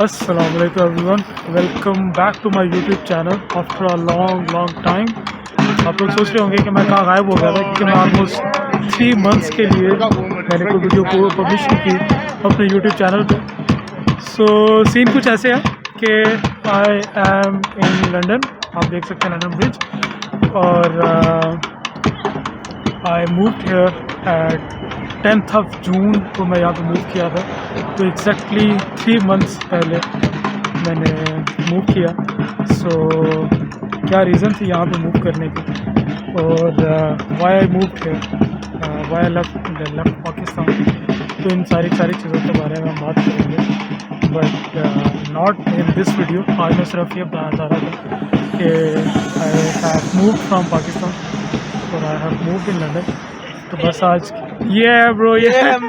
Assalamu alaikum everyone, welcome back to my YouTube channel after a long time। आप लोग सोच रहे होंगे कि मैं कहाँ गायब हो गया था, क्योंकि मैं ऑलमोस्ट 3 मंथ्स के लिए मैंने कोई वीडियो को पब्लिश नहीं की अपने YouTube चैनल पे। सो सीन कुछ ऐसे है कि आई एम इन लंदन, आप देख सकते हैं लंदन ब्रिज, और I moved here eight 10th of जून को मैं यहाँ पे मूव किया था। तो एग्जैक्टली 3 मंथ्स पहले मैंने मूव किया। सो क्या रीज़न थी यहाँ पे मूव करने की, और why I move here, why I left Pakistan. तो इन सारी चीज़ों के बारे में हम बात करेंगे, but not in this video. आज मैं सिर्फ ये बताना चाह रहा था कि I have moved from Pakistan और I have moved in London. तो बस आज bro,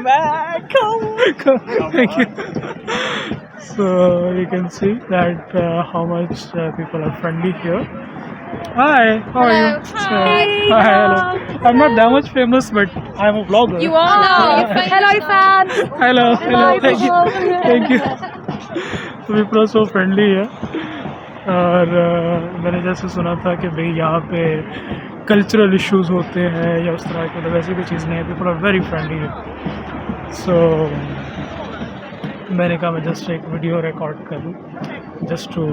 man, come. Thank you. So you can see that how much people are friendly here. Hi, how are you? Hi, hello. I'm not that much famous, but I'm a vlogger. You are. Hello, fans. Hello. Thank you. So people are so friendly here. और मैंने जैसे सुना था कि भाई यहाँ पे cultural issues होते हैं या उस तरह की, तो वैसे कोई चीज़ नहीं है। पीपल आर वेरी फ्रेंडली है। सो मैंने कहा मैं जस्ट एक वीडियो रिकॉर्ड कर लूँ, just to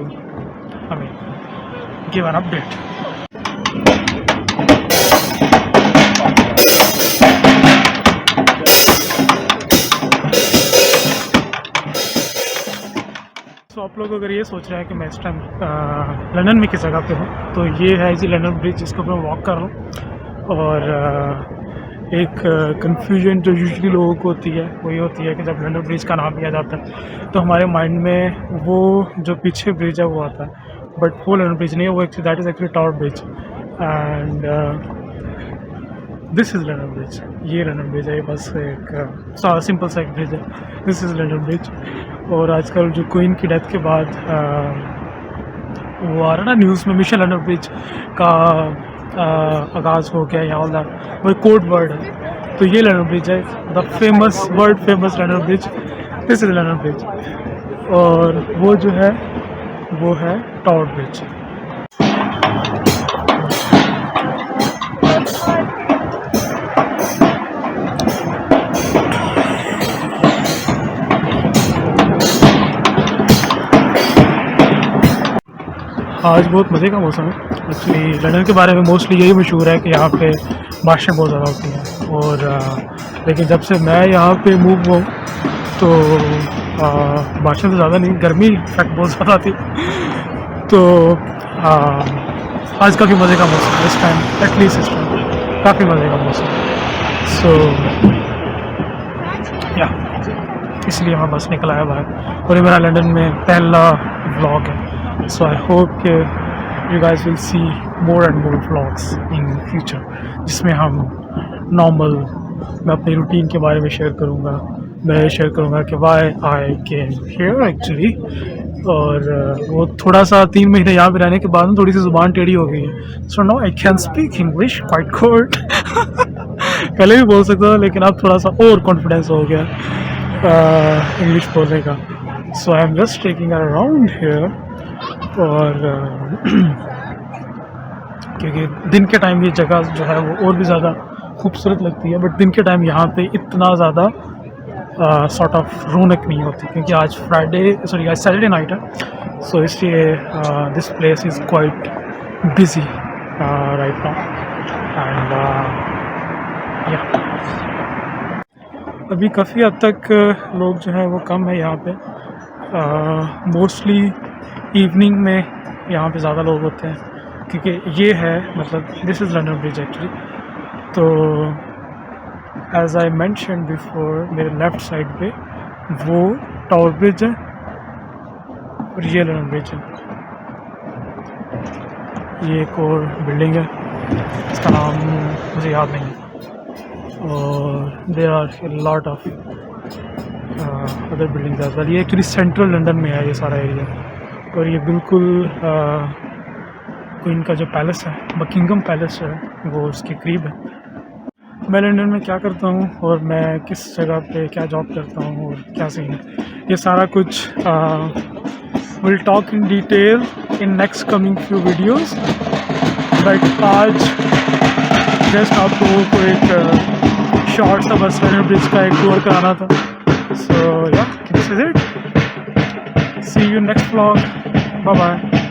give an update. तो आप लोग अगर ये सोच रहे हैं कि मैं इस टाइम लंदन में किस जगह पे हूँ, तो ये है जी लंदन ब्रिज, जिसको मैं वॉक कर रहा हूँ। और एक कन्फ्यूजन जो यूजुअली लोगों को होती है वो ये होती है कि जब लंदन ब्रिज का नाम लिया जाता है तो हमारे माइंड में वो जो पीछे ब्रिज है वो आता है, बट वो लंदन ब्रिज नहीं है, वो actually that is actually tower bridge. And this is London bridge. ये लंदन ब्रिज है, ये बस एक सिंपल सा एक ब्रिज है। This is London bridge. और आजकल जो क्वीन की डेथ के बाद वो आ रहा ना न्यूज़ में, मिशन लंदन ब्रिज का आगाज़ हो गया या ऑल दैट, वो कोड वर्ड है। तो ये लंदन ब्रिज है, the famous world famous London bridge. This is London bridge. और वो जो है वो है टावर ब्रिज। आज बहुत मज़े का मौसम है। एक्चुअली लंदन के बारे में मोस्टली यही मशहूर है कि यहाँ पे बारिशें बहुत ज़्यादा होती हैं, और लेकिन जब से मैं यहाँ पे मूव हुआ तो बारिशें तो ज़्यादा नहीं, गर्मी इनफैक्ट बहुत ज़्यादा थी। तो आज काफ़ी मज़े का मौसम है इस टाइम, एटलीस्ट इस टाइम काफ़ी मज़े का मौसम। सो या इसलिए मैं बस निकल आया बाहर, और ये मेरा लंदन में पहला व्लॉग है। So I hope you guys will see more and more vlogs in future, जिसमें हम नॉर्मल मैं अपनी रूटीन के बारे में शेयर करूँगा। मैं शेयर करूँगा कि why I came here actually, और वो थोड़ा सा 3 महीने यहाँ पे रहने के बाद में थोड़ी सी ज़ुबान टेढ़ी हो गई है। So now I can speak English quite good। पहले भी बोल सकता था, लेकिन अब थोड़ा सा और कॉन्फिडेंस हो गया इंग्लिश बोलने का। So I am just taking around here। और क्योंकि दिन के टाइम ये जगह जो है वो और भी ज़्यादा खूबसूरत लगती है, बट दिन के टाइम यहाँ पे इतना ज़्यादा सॉर्ट ऑफ रौनक नहीं होती, क्योंकि आज आज सैटरडे नाइट है। सो इसलिए this place is quite busy right now. And अभी काफ़ी हद तक लोग जो है वो कम है यहाँ पे। मोस्टली इवनिंग में यहाँ पे ज़्यादा लोग होते हैं, क्योंकि ये है मतलब this is London bridge actually. तो एज आई मेंशन बिफोर, मेरे लेफ़्ट साइड पे वो टावर ब्रिज है और ये लंदन ब्रिज है। ये एक और बिल्डिंग है, इसका नाम मुझे याद नहीं है, और there are lot of other buildings as well. ये एक्चुअली सेंट्रल लंदन में है ये सारा एरिया, और ये बिल्कुल क्वीन का जो पैलेस है, बकिंगम पैलेस है, वो उसके करीब है। मैं लंदन में क्या करता हूँ और मैं किस जगह पे क्या जॉब करता हूँ और क्या सीन है, ये सारा कुछ will talk in detail in next coming few videos. But आज जस्ट आप लोगों को एक शॉर्ट सा बस ब्रिज का एक टूर कराना था। So yeah this is it, see you next vlog, bye bye.